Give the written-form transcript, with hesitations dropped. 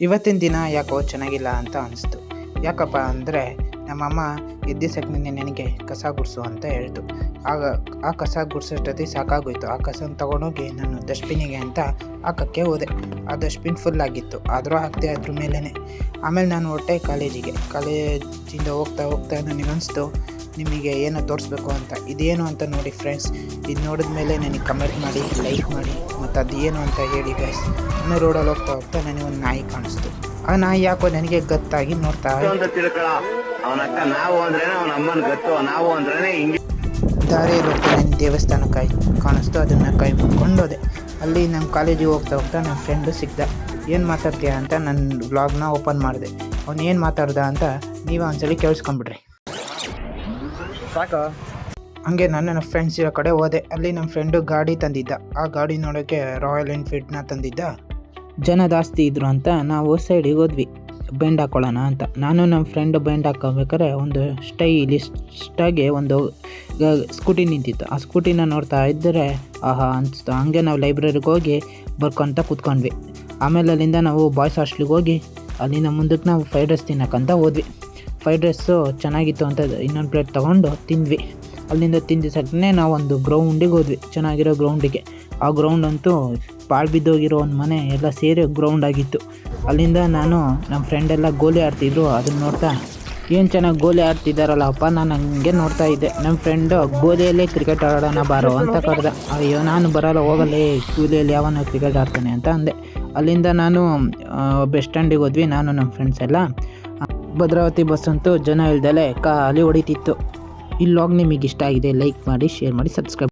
ಇವತ್ತಿನ ದಿನ ಯಾಕೋ ಚೆನ್ನಾಗಿಲ್ಲ ಅಂತ ಅನಿಸ್ತು. ಯಾಕಪ್ಪ ಅಂದರೆ ನಮ್ಮಮ್ಮ ಎದ್ದಿಸಕ್ಕೆ ನಿನ್ನೆ ನನಗೆ ಕಸ ಗುಡಿಸು ಅಂತ ಹೇಳ್ತು. ಆಗ ಆ ಕಸ ಗುಡಿಸೋಷ್ಟೊತ್ತಿಗೆ ಸಾಕಾಗೋಯ್ತು. ಆ ಕಸನ ತೊಗೊಂಡೋಗಿ ನಾನು ಡಸ್ಟ್ಬಿನ್ನಿಗೆ ಅಂತ ಹಾಕೋಕ್ಕೆ ಹೋದೆ. ಆ ಡಸ್ಟ್ಬಿನ್ ಫುಲ್ ಆಗಿತ್ತು, ಆದರೂ ಹಾಕ್ದೆ ಅದ್ರ ಮೇಲೇ. ಆಮೇಲೆ ನಾನು ಹೊರಟೆ ಕಾಲೇಜಿಂದ ಹೋಗ್ತಾ ನನಗನ್ನಿಸ್ತು ನಿಮಗೆ ಏನೋ ತೋರಿಸ್ಬೇಕು ಅಂತ. ಇದೇನು ಅಂತ ನೋಡಿ ಫ್ರೆಂಡ್ಸ್, ಇದು ನೋಡಿದ ಮೇಲೆ ನನಗೆ ಕಮೆಂಟ್ ಮಾಡಿ, ಲೈಕ್ ಮಾಡಿ, ಮತ್ತು ಅದು ಏನು ಅಂತ ಹೇಳಿ ಗೈಸ್. ನಾನು ರೋಡಲ್ಲಿ ಹೋಗ್ತಾ ನನಗೆ ಒಂದು ನಾಯಿ ಕಾಣಿಸ್ತು. ಆ ನಾಯಿ ಯಾಕೋ ನನಗೆ ಗತ್ತಾಗಿ ನೋಡ್ತಾ ದಾರಿಯಲ್ಲಿ ಹೋಗ್ತಾ ನನಗೆ ದೇವಸ್ಥಾನ ಕಾಣಿಸ್ತು. ಅದನ್ನು ಕೈ ಮುಟ್ಕೊಂಡೋದೆ. ಅಲ್ಲಿ ನಮ್ಮ ಕಾಲೇಜಿಗೆ ಹೋಗ್ತಾ ನನ್ನ ಫ್ರೆಂಡು ಸಿಗ್ದ. ಏನು ಮಾತಾಡ್ತೀಯ ಅಂತ ನನ್ನ ವ್ಲಾಗ್ನ ಓಪನ್ ಮಾಡಿದೆ. ಅವ್ನು ಏನು ಮಾತಾಡ್ದ ಅಂತ ನೀವು ಒಂದ್ಸಲಿ ಕೇಳಿಸ್ಕೊಂಬಿಡ್ರಿ ಸಾಕು. ಹಂಗೆ ನನ್ನ ಫ್ರೆಂಡ್ಸ್ ಇರೋ ಕಡೆ ಹೋದೆ. ಅಲ್ಲಿ ನಮ್ಮ ಫ್ರೆಂಡು ಗಾಡಿ ತಂದಿದ್ದ. ಆ ಗಾಡಿ ನೋಡೋಕ್ಕೆ ರಾಯಲ್ ಎನ್ಫೀಲ್ಡ್ನ ತಂದಿದ್ದ. ಜನ ಜಾಸ್ತಿ ಇದ್ರು ಅಂತ ನಾವು ಸೈಡಿಗೆ ಹೋದ್ವಿ ಬೆಂಡ್ ಹಾಕ್ಕೊಳ್ಳೋಣ ಅಂತ. ನಾನು ನಮ್ಮ ಫ್ರೆಂಡು ಬೆಂಡ್ ಹಾಕ್ಕೋಬೇಕಾದ್ರೆ ಒಂದು ಸ್ಟೈಲಿಸ್ಟಾಗಿ ಒಂದು ಸ್ಕೂಟಿ ನಿಂತಿತ್ತು. ಆ ಸ್ಕೂಟಿನ ನೋಡ್ತಾ ಇದ್ದರೆ ಆಹಾ ಅನಿಸ್ತು. ಹಂಗೆ ನಾವು ಲೈಬ್ರರಿಗೆ ಹೋಗಿ ಬರ್ಕೊತ ಕೂತ್ಕೊಂಡ್ವಿ. ಆಮೇಲೆ ಅಲ್ಲಿಂದ ನಾವು ಬಾಯ್ಸ್ ಹಾಸ್ಟ್ಲಿಗೆ ಹೋಗಿ ಅಲ್ಲಿಂದ ಮುಂದಕ್ಕೆ ನಾವು ಫ್ರೈಡ್ ರೈಸ್ ತಿನ್ನೋಕ್ಕಂತ ಹೋದ್ವಿ. ಫ್ರೈಡ್ ರೈಸು ಚೆನ್ನಾಗಿತ್ತು ಅಂತ ಇನ್ನೊಂದು ಪ್ಲೇಟ್ ತೊಗೊಂಡು ತಿಂದ್ವಿ. ಅಲ್ಲಿಂದ ತಿಂದ ಸಟ್ಟನೆ ನಾವು ಒಂದು ಗ್ರೌಂಡಿಗೆ ಹೋದ್ವಿ, ಚೆನ್ನಾಗಿರೋ ಗ್ರೌಂಡಿಗೆ. ಆ ಗ್ರೌಂಡ್ ಅಂತೂ ಪಾಳು ಬಿದ್ದೋಗಿರೋ ಒಂದು ಮನೆ ಎಲ್ಲ ಸೇರಿ ಗ್ರೌಂಡ್ ಆಗಿತ್ತು. ಅಲ್ಲಿಂದ ನಾನು ನಮ್ಮ ಫ್ರೆಂಡೆಲ್ಲ ಗೋಲಿ ಆಡ್ತಿದ್ರು. ಅದನ್ನು ನೋಡ್ತಾ ಏನು ಚೆನ್ನಾಗಿ ಗೋಲಿ ಆಡ್ತಿದ್ದಾರಲ್ಲಪ್ಪ, ನಾನು ಹಂಗೆ ನೋಡ್ತಾ ಇದ್ದೆ. ನಮ್ಮ ಫ್ರೆಂಡು ಗೋಲಿಯಲ್ಲೇ ಕ್ರಿಕೆಟ್ ಆಡೋಣ ಬಾರೋ ಅಂತ ಕರೆದ. ಅಯ್ಯೋ ನಾನು ಬರೋಲ್ಲ, ಹೋಗಲ್ಲೇ, ಗೋಲಿಯಲ್ಲಿ ಯಾವನ ಕ್ರಿಕೆಟ್ ಆಡ್ತಾನೆ ಅಂತ ಅಂದೆ. ಅಲ್ಲಿಂದ ನಾನು ಬಸ್ ಸ್ಟ್ಯಾಂಡಿಗೆ ಹೋದ್ವಿ, ನಾನು ನಮ್ಮ ಫ್ರೆಂಡ್ಸ್ ಎಲ್ಲ. ಭದ್ರಾವತಿ ಬಸ್ ಅಂತೂ ಜನ ಇಲ್ದಲೆ ಖಾಲಿ ಹೊಡಿತಿತ್ತು. ಈ ವ್ಲಾಗ್ ನಿಮಗೆ ಇಷ್ಟ ಆಗಿದೆ, ಲೈಕ್ ಮಾಡಿ, ಶೇರ್ ಮಾಡಿ, ಸಬ್ಸ್ಕ್ರೈಬ್